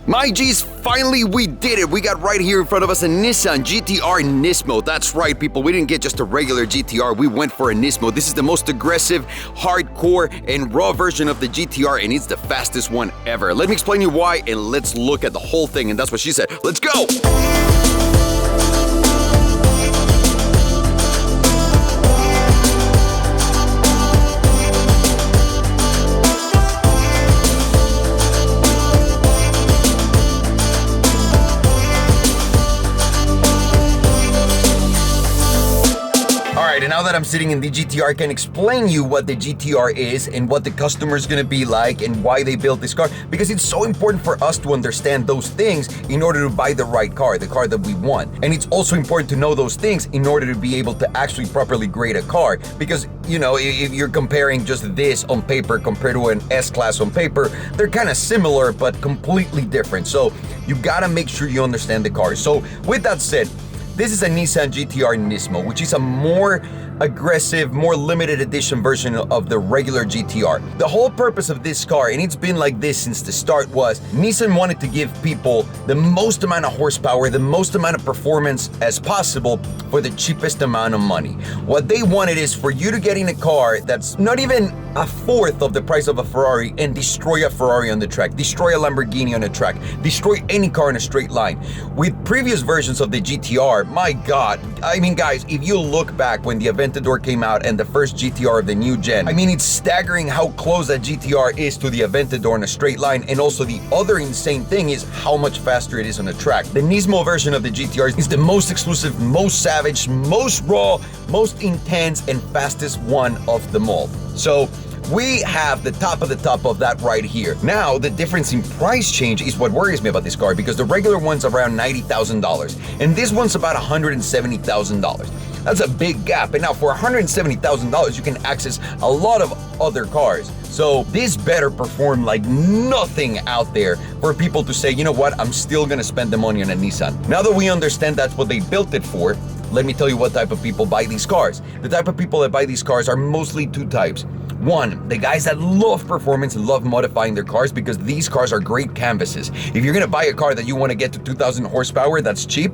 My G's, finally we did it. We got right here in front of us a Nissan GTR NISMO. That's right, people. We didn't get just a regular GTR. We went for a NISMO. This is the most aggressive, hardcore, and raw version of the GTR, and it's the fastest one ever. Let me explain you why, and let's look at the whole thing, and that's what she said. Let's go! And now that I'm sitting in the GTR, I can explain you what the GTR is and what the customer is going to be like and why they built this car, because it's so important for us to understand those things in order to buy the right car, the car that we want. And it's also important to know those things in order to be able to actually properly grade a car, because, you know, if you're comparing just this on paper compared to an S-Class on paper, they're kind of similar but completely different. So you got to make sure you understand the car. So with that said, this is a Nissan GTR NISMO, which is a more aggressive, more limited edition version of the regular GTR. The whole purpose of this car, and it's been like this since the start, was Nissan wanted to give people the most amount of horsepower, the most amount of performance as possible for the cheapest amount of money. What they wanted is for you to get in a car that's not even a fourth of the price of a Ferrari and destroy a Ferrari on the track, destroy a Lamborghini on the track, destroy any car in a straight line. With previous versions of the GTR, my God, I mean, guys, if you look back when the Aventador came out and the first GTR of the new gen, I mean, it's staggering how close that GTR is to the Aventador in a straight line. And also the other insane thing is how much faster it is on the track. The NISMO version of the GTR is the most exclusive, most savage, most raw, most intense, and fastest one of them all. So we have the top of that right here. Now, the difference in price change is what worries me about this car, because the regular one's around $90,000 and this one's about $170,000. That's a big gap. And now for $170,000, you can access a lot of other cars. So this better perform like nothing out there for people to say, you know what, I'm still gonna spend the money on a Nissan. Now that we understand that's what they built it for, let me tell you what type of people buy these cars. The type of people that buy these cars are mostly two types. One, the guys that love performance and love modifying their cars, because these cars are great canvases. If you're gonna buy a car that you wanna get to 2,000 horsepower, that's cheap,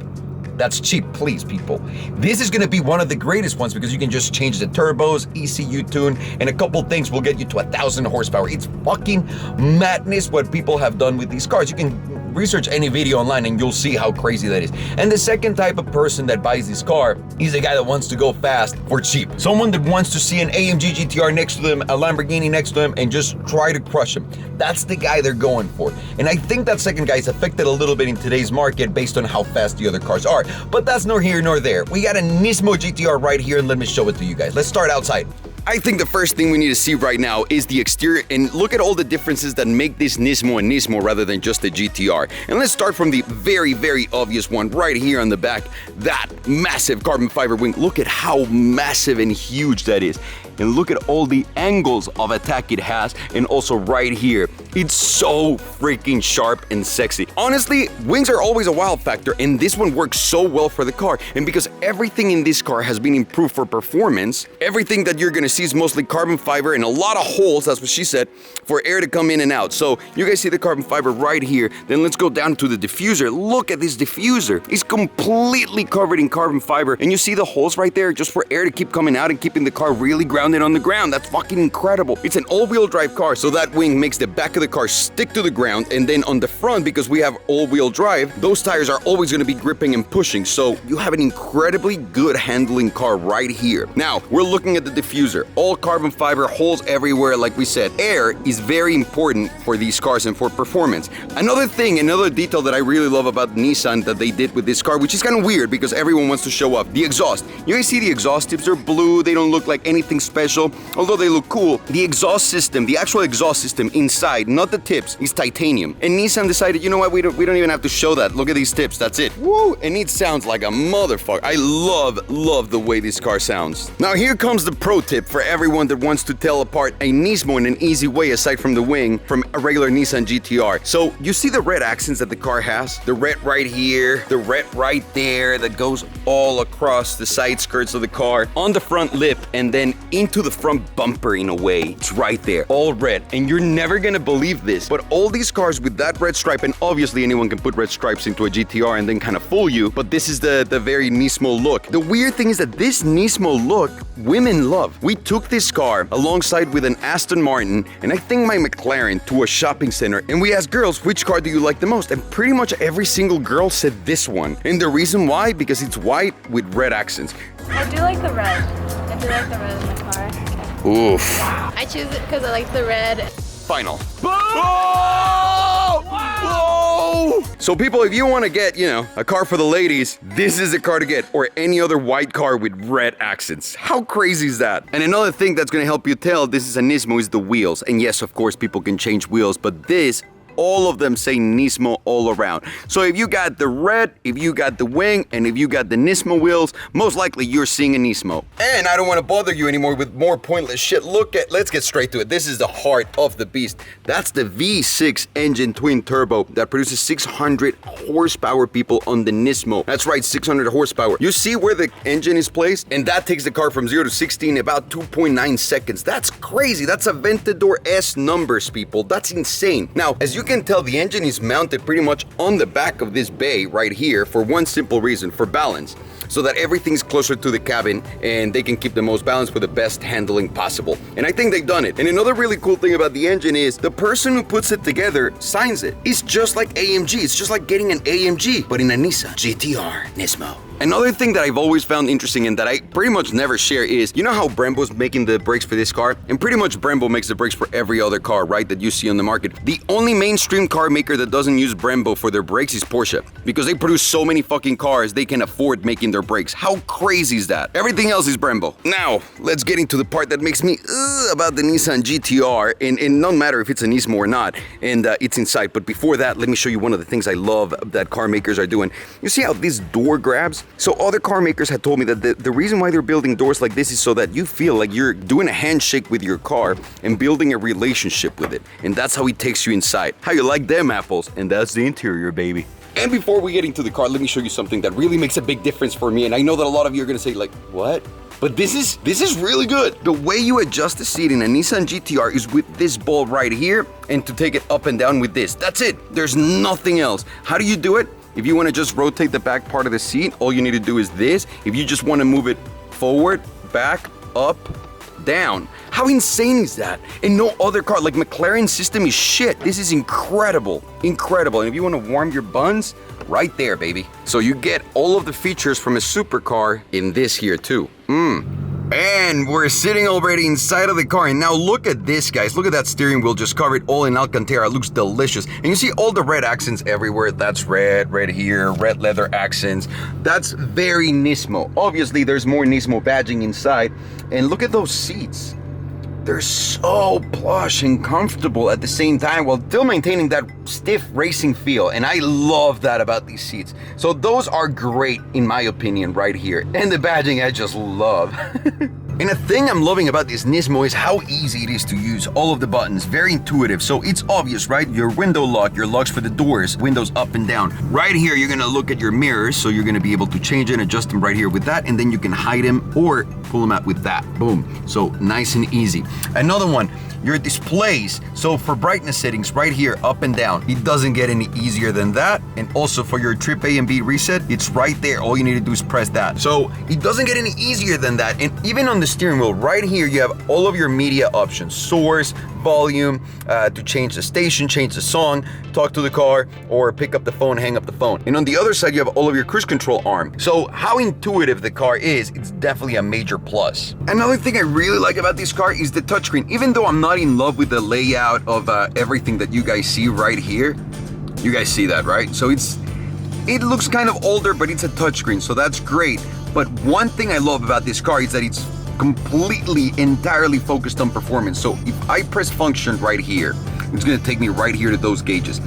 please, people. This is gonna be one of the greatest ones because you can just change the turbos, ECU tune, and a couple things will get you to 1,000 horsepower. It's fucking madness what people have done with these cars. You can research any video online and you'll see how crazy that is. And the second type of person that buys this car is a guy that wants to go fast for cheap. Someone that wants to see an AMG GTR next to them, a Lamborghini next to them, and just try to crush him. That's the guy they're going for. And I think that second guy is affected a little bit in today's market based on how fast the other cars are. But that's nor here nor there. We got a NISMO GTR right here, and let me show it to you guys. Let's start outside. I think the first thing we need to see right now is the exterior, and look at all the differences that make this NISMO a NISMO rather than just a GTR. And let's start from the very, very obvious one right here on the back, that massive carbon fiber wing. Look at how massive and huge that is. And look at all the angles of attack it has, and also right here. It's so freaking sharp and sexy. Honestly, wings are always a wild factor, and this one works so well for the car. And because everything in this car has been improved for performance, everything that you're gonna see is mostly carbon fiber and a lot of holes, that's what she said, for air to come in and out. So you guys see the carbon fiber right here. Then let's go down to the diffuser. Look at this diffuser. It's completely covered in carbon fiber, and you see the holes right there just for air to keep coming out and keeping the car really grounded on the ground. That's fucking incredible. It's an all-wheel drive car, so that wing makes the back of the car stick to the ground, and then on the front, because we have all-wheel drive, those tires are always going to be gripping and pushing, so you have an incredibly good handling car right here. Now, we're looking at the diffuser. All carbon fiber, holes everywhere. Like we said, air is very important for these cars and for performance. Another thing, another detail that I really love about Nissan that they did with this car, which is kind of weird because everyone wants to show off, the exhaust. You guys see the exhaust tips? They're blue. They don't look like anything special, although they look cool. The exhaust system, the actual exhaust system inside, not the tips, is titanium. And Nissan decided, you know what, we don't even have to show that. Look at these tips, that's it. Woo! And it sounds like a motherfucker. I love the way this car sounds. Now here comes the pro tip for everyone that wants to tell apart a NISMO in an easy way aside from the wing from a regular Nissan GTR. So you see the red accents that the car has? The red right here, the red right there that goes all across the side skirts of the car, on the front lip, and then in into the front bumper in a way. It's right there, all red. And you're never gonna believe this, but all these cars with that red stripe, and obviously anyone can put red stripes into a GTR and then kind of fool you, but this is the very NISMO look. The weird thing is that this NISMO look, women love. We took this car alongside with an Aston Martin and I think my McLaren to a shopping center, and we asked girls, which car do you like the most? And pretty much every single girl said this one. And the reason why? Because it's white with red accents. I do like the red. I do like the red in the car. Oof. I choose it because I like the red. Final. Whoa! Whoa! So people, if you want to get, a car for the ladies, this is the car to get, or any other white car with red accents. How crazy is that? And another thing that's going to help you tell this is a NISMO is the wheels. And yes, of course, people can change wheels, but this, all of them say NISMO all around. So if you got the red, if you got the wing, and if you got the NISMO wheels, most likely you're seeing a NISMO. And I don't want to bother you anymore with more pointless shit. Let's get straight to it. This is the heart of the beast. That's the V6 engine twin turbo that produces 600 horsepower, people, on the NISMO. That's right, 600 horsepower. You see where the engine is placed? And that takes the car from 0 to 60 in about 2.9 seconds. That's crazy. That's Aventador S numbers, people. That's insane. Now, as you can tell, the engine is mounted pretty much on the back of this bay right here for one simple reason, for balance, so that everything's closer to the cabin and they can keep the most balance for the best handling possible. And I think they've done it. And another really cool thing about the engine is the person who puts it together signs it. It's just like AMG. It's just like getting an AMG, but in a Nissan GTR NISMO. Another thing that I've always found interesting and that I pretty much never share is, you know how Brembo's making the brakes for this car? And pretty much Brembo makes the brakes for every other car, right, that you see on the market. The only mainstream car maker that doesn't use Brembo for their brakes is Porsche, because they produce so many fucking cars they can afford making their brakes. How crazy is that? Everything else is Brembo. Now, let's get into the part that makes me about the Nissan GTR, and no matter if it's a NISMO or not, and it's inside. But before that, let me show you one of the things I love that car makers are doing. You see how this door grabs? So other car makers had told me that the reason why they're building doors like this is so that you feel like you're doing a handshake with your car and building a relationship with it. And that's how it takes you inside. How you like them apples? And that's the interior, baby. And before we get into the car, let me show you something that really makes a big difference for me. And I know that a lot of you are gonna say, like, what? But this is really good. The way you adjust the seat in a Nissan GTR is with this ball right here, and to take it up and down with this. That's it. There's nothing else. How do you do it? If you want to just rotate the back part of the seat, all you need to do is this. If you just want to move it forward, back, up, down. How insane is that? And no other car, like McLaren's system is shit. This is incredible, incredible. And if you want to warm your buns, right there, baby. So you get all of the features from a supercar in this here too. And we're sitting already inside of the car, and now look at this, guys. Look at that steering wheel just covered all in Alcantara. It looks delicious. And you see all the red accents everywhere. That's red here, red leather accents. That's very NISMO. Obviously, there's more NISMO badging inside. And look at those seats. They're so plush and comfortable at the same time while still maintaining that stiff racing feel. And I love that about these seats. So those are great in my opinion right here. And the badging I just love. And a thing I'm loving about this NISMO is how easy it is to use. All of the buttons, very intuitive. So it's obvious, right? Your window lock, your locks for the doors, windows up and down. Right here, you're gonna look at your mirrors. So you're gonna be able to change and adjust them right here with that. And then you can hide them or pull them out with that. Boom. So nice and easy. Another one, your displays. So for brightness settings right here, up and down, it doesn't get any easier than that. And also for your trip A and B reset, it's right there. All you need to do is press that. So it doesn't get any easier than that. And even on the steering wheel right here, you have all of your media options, source, volume, to change the station, change the song, talk to the car, or pick up the phone, hang up the phone. And on the other side, you have all of your cruise control arm. So how intuitive the car is, it's definitely a major plus. Another thing I really like about this car is the touchscreen. Even though I'm not in love with the layout of everything that you guys see right here, you guys see that, right? So it looks kind of older, but it's a touchscreen, so that's great. But one thing I love about this car is that it's entirely focused on performance. So if I press function right here, It's gonna take me right here to those gauges.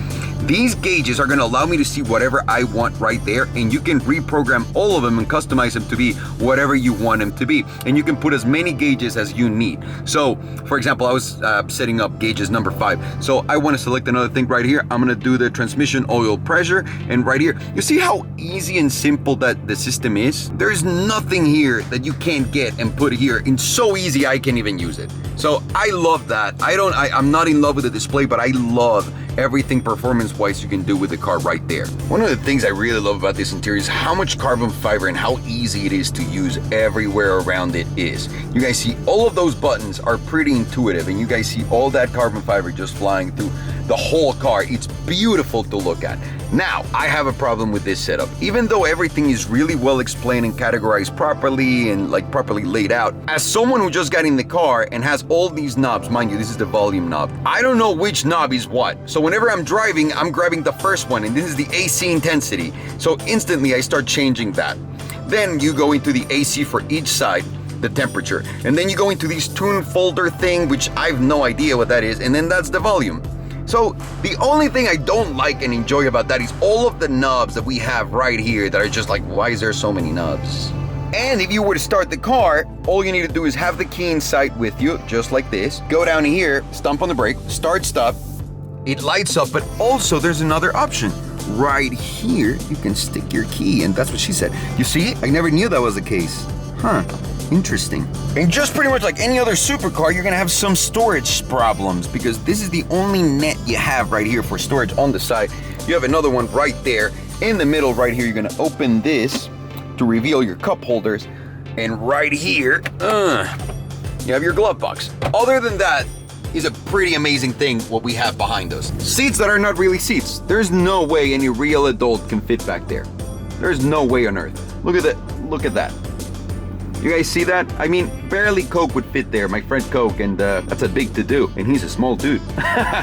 These gauges are gonna allow me to see whatever I want right there, and you can reprogram all of them and customize them to be whatever you want them to be. And you can put as many gauges as you need. So, for example, I was setting up gauges number 5. So I wanna select another thing right here. I'm gonna do the transmission oil pressure, and right here, you see how easy and simple that the system is? There's nothing here that you can't get and put here, and so easy I can even use it. So I love that. I'm not in love with the display, but I love everything performance-wise you can do with the car right there. One of the things I really love about this interior is how much carbon fiber and how easy it is to use everywhere around it is. You guys see all of those buttons are pretty intuitive, and you guys see all that carbon fiber just flying through the whole car. It's beautiful to look at. Now, I have a problem with this setup. Even though everything is really well explained and categorized properly and like properly laid out, as someone who just got in the car and has all these knobs, mind you, this is the volume knob, I don't know which knob is what. So whenever I'm driving, I'm grabbing the first one, and this is the AC intensity. So instantly I start changing that. Then you go into the AC for each side, the temperature, and then you go into this tune folder thing, which I have no idea what that is, and then that's the volume. So the only thing I don't like and enjoy about that is all of the knobs that we have right here that are just like, why is there so many knobs? And if you were to start the car, all you need to do is have the key inside with you, just like this. Go down here, stomp on the brake, start, stop. It lights up, but also there's another option. Right here, you can stick your key, and that's what she said. You see? I never knew that was the case. Huh. Interesting. And just pretty much like any other supercar, you're gonna have some storage problems because this is the only net you have right here for storage on the side. You have another one right there. In the middle right here, you're gonna open this to reveal your cup holders. And right here, you have your glove box. Other than that, is a pretty amazing thing what we have behind us. Seats that are not really seats. There's no way any real adult can fit back there. There's no way on earth. Look at that. Look at that. You guys see that? I mean, barely Coke would fit there, my friend Coke, and that's a big to-do, and he's a small dude.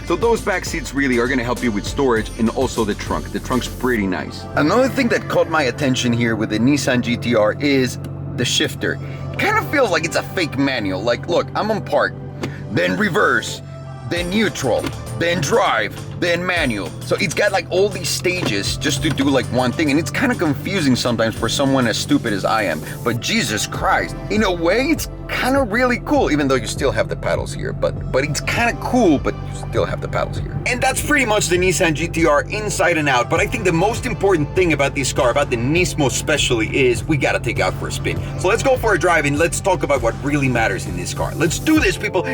So those back seats really are gonna help you with storage and also the trunk. The trunk's pretty nice. Another thing that caught my attention here with the Nissan GTR is the shifter. It kind of feels like it's a fake manual. Like, look, I'm on park, then reverse, then neutral, then drive, then manual. So it's got like all these stages just to do like one thing, and it's kind of confusing sometimes for someone as stupid as I am. But Jesus Christ, in a way, it's kind of really cool, even though you still have the paddles here. But it's kind of cool, but you still have the paddles here. And that's pretty much the Nissan GTR inside and out. But I think the most important thing about this car, about the NISMO especially, is we gotta take out for a spin. So let's go for a drive and let's talk about what really matters in this car. Let's do this, people.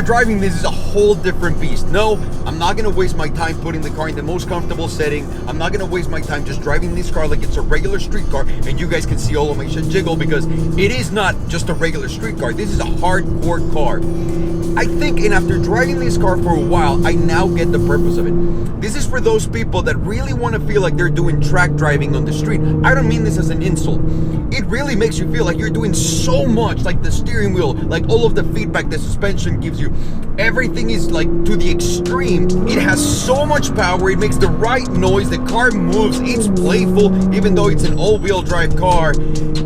Driving this is a whole different beast. No, I'm not gonna waste my time putting the car in the most comfortable setting. I'm not gonna waste my time just driving this car like it's a regular street car, and you guys can see all of my shit jiggle because it is not just a regular street car. This is a hardcore car. I think, and after driving this car for a while, I now get the purpose of it. This is for those people that really want to feel like they're doing track driving on the street. I don't mean this as an insult. It really makes you feel like you're doing so much, like the steering wheel, like all of the feedback the suspension gives you. Everything is like to the extreme. It has so much power, it makes the right noise, the car moves, it's playful, even though it's an all-wheel drive car.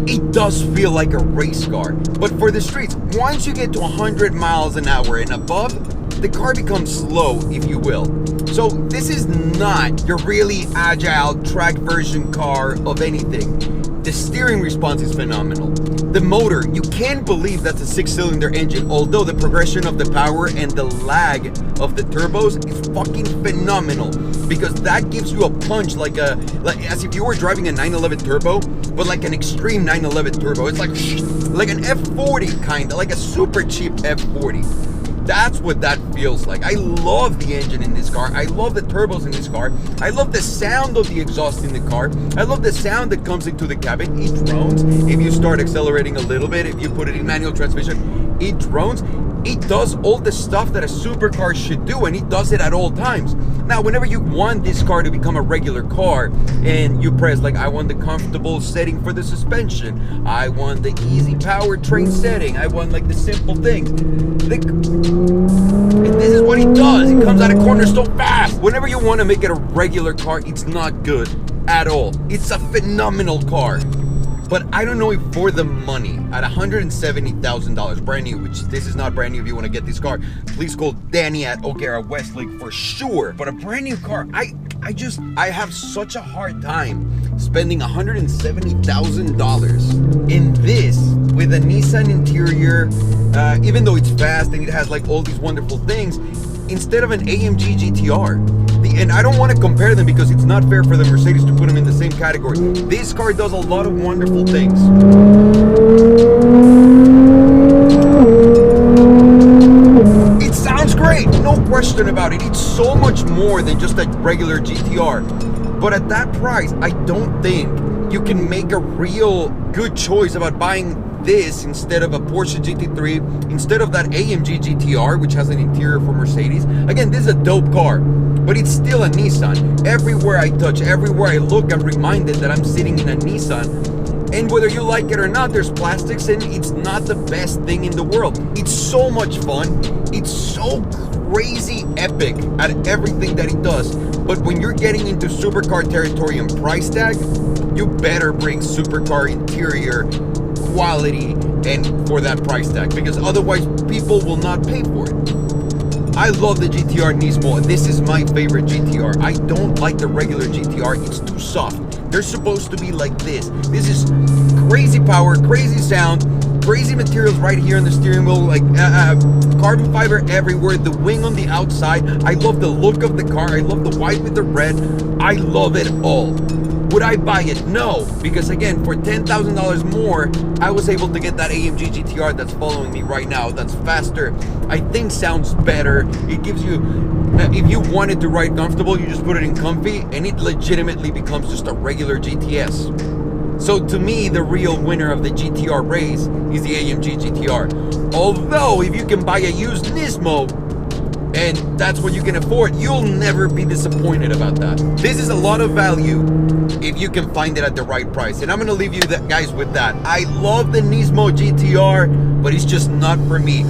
It does feel like a race car. But for the streets, once you get to 100 miles an hour and above, the car becomes slow, if you will. So this is not your really agile track version car of anything. The steering response is phenomenal. The motor, you can't believe that's a 6-cylinder engine, although the progression of the power and the lag of the turbos is fucking phenomenal, because that gives you a punch like as if you were driving a 911 turbo, but like an extreme 911 turbo. It's like an F40 kind of, like a super cheap F40. That's what that feels like. I love the engine in this car. I love the turbos in this car. I love the sound of the exhaust in the car. I love the sound that comes into the cabin. It drones. If you start accelerating a little bit, if you put it in manual transmission, it drones. it does all the stuff that a supercar should do, and it does it at all times. Now, whenever you want this car to become a regular car and you press like, I want the comfortable setting for the suspension, I want the easy powertrain setting, I want like the simple things. And this is what it does. It comes out of corners so fast. Whenever you want to make it a regular car, it's not good at all. It's a phenomenal car. But I don't know if for the money, at $170,000 brand new, which this is not brand new. If you want to get this car, please call Danny at O'Gara Westlake for sure. But a brand new car, I have such a hard time spending $170,000 in this with a Nissan interior, even though it's fast and it has like all these wonderful things, instead of an AMG GTR. And I don't want to compare them because it's not fair for the Mercedes to put them in the same category. This car does a lot of wonderful things. It sounds great, no question about it. It's so much more than just a regular GTR. But at that price, I don't think you can make a real good choice about buying this instead of a Porsche GT3, instead of that AMG GTR, which has an interior for Mercedes. Again, this is a dope car, but it's still a Nissan. Everywhere I touch, everywhere I look, I'm reminded that I'm sitting in a Nissan. And whether you like it or not, there's plastics and it's not the best thing in the world. It's so much fun. It's so crazy epic at everything that it does. But when you're getting into supercar territory and price tag, you better bring supercar interior quality and for that price tag, because otherwise people will not pay for it. I love the GTR NISMO. This is my favorite GTR. I don't like the regular GTR. It's too soft. They're supposed to be like this. This is crazy power, crazy sound, crazy materials right here on the steering wheel, like carbon fiber everywhere, the wing on the outside. I love the look of the car. I love the white with the red. I love it all. Would I buy it? No, because again, for $10,000 more, I was able to get that AMG GTR that's following me right now. That's faster. I think sounds better. It gives you, if you wanted to ride comfortable, you just put it in comfy and it legitimately becomes just a regular GTS. So to me, the real winner of the GTR race is the AMG GTR. Although, if you can buy a used NISMO, and that's what you can afford, you'll never be disappointed about that. This is a lot of value if you can find it at the right price. And I'm gonna leave you guys with that. I love the NISMO GTR, but it's just not for me.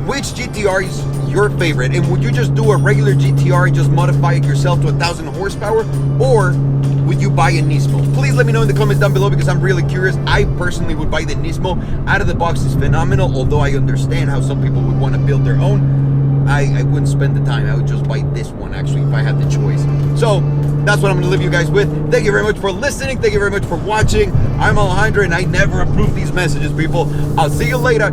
Which GTR is your favorite? And would you just do a regular GTR and just modify it yourself to 1,000 horsepower? Or would you buy a NISMO? Please let me know in the comments down below because I'm really curious. I personally would buy the NISMO. Out of the box is phenomenal, although I understand how some people would want to build their own. I wouldn't spend the time. I would just buy this one, actually, if I had the choice. So, that's what I'm going to leave you guys with. Thank you very much for listening. Thank you very much for watching. I'm Alejandro, and I never approve these messages, people. I'll see you later.